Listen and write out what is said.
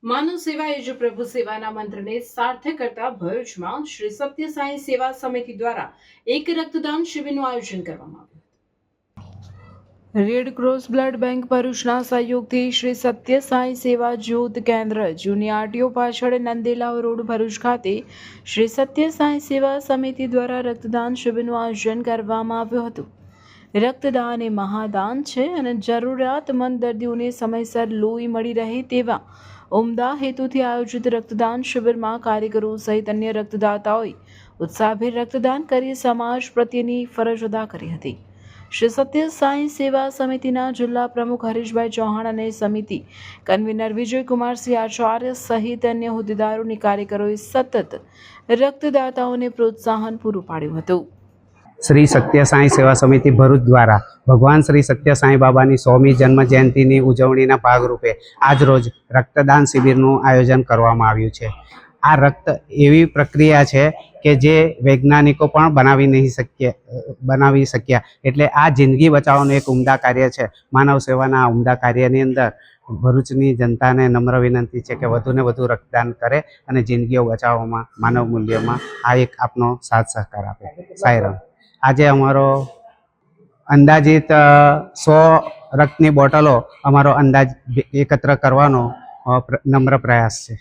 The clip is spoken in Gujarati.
માનવ સેવા એ જ પ્રભુ સેવાના મંત્રને સાર્થક કરતા ભરૂચમાં શ્રી સત્ય સાંઈ સેવા સમિતિ દ્વારા એક રક્તદાન શિબિરનું આયોજન કરવામાં આવ્યું. રેડ ક્રોસ બ્લડ બેંક ભરૂચના સહયોગથી શ્રી સત્ય સાંઈ સેવા જ્યોત કેન્દ્ર જૂની આરટીઓ પાછળ નંદેલા રોડ ભરૂચ ખાતે શ્રી સત્ય સાંઈ સેવા સમિતિ દ્વારા રક્તદાન શિબિરનું આયોજન કરવામાં આવ્યું હતું. રક્તદાન એ મહાદાન છે અને જરૂરિયાતમંદ દર્દીઓને સમયસર લોહી મળી રહે તેવા ઉમદા હેતુથી આયોજિત રક્તદાન શિબિરમાં કારીગરો સહિત અન્ય રક્તદાતાઓએ ઉત્સાહભેર રક્તદાન કરી સમાજ પ્રત્યેની ફરજ અદા કરી હતી. શ્રી સત્ય સાંઈ સેવા સમિતિના જિલ્લા પ્રમુખ હરીશભાઈ ચૌહાણ અને સમિતિ કન્વીનર વિજયકુમારસિંહ આચાર્ય સહિત અન્ય હોદ્દેદારોની કારીગરોએ સતત રક્તદાતાઓને પ્રોત્સાહન પૂરું પાડ્યું હતું. શ્રી સત્ય સાંઈ સેવા સમિતિ ભરૂચ દ્વારા ભગવાન શ્રી સત્ય સાંઈ બાબાની 100મી જન્મ જયંતિની ઉજવણીના ભાગરૂપે આજ રોજ રક્તદાન શિબિરનું આયોજન કરવામાં આવ્યું છે. આ રક્ત એવી પ્રક્રિયા છે કે જે વૈજ્ઞાનિકો પણ બનાવી શક્યા. એટલે આ જિંદગી બચાવવાનું એક ઉમદા કાર્ય છે. માનવ સેવાના ઉમદા કાર્યની અંદર ભરૂચની જનતાને નમ્ર વિનંતી છે કે વધુને વધુ રક્તદાન કરે અને જિંદગીઓ બચાવવામાં માનવ મૂલ્યોમાં આ એક આપનો સાથ સહકાર આપે. સાંઈરામ. આજે અમારો અંદાજિત 100 રક્તની બોટલો અમારો અંદાજ એકત્ર કરવાનો નમ્ર પ્રયાસ છે.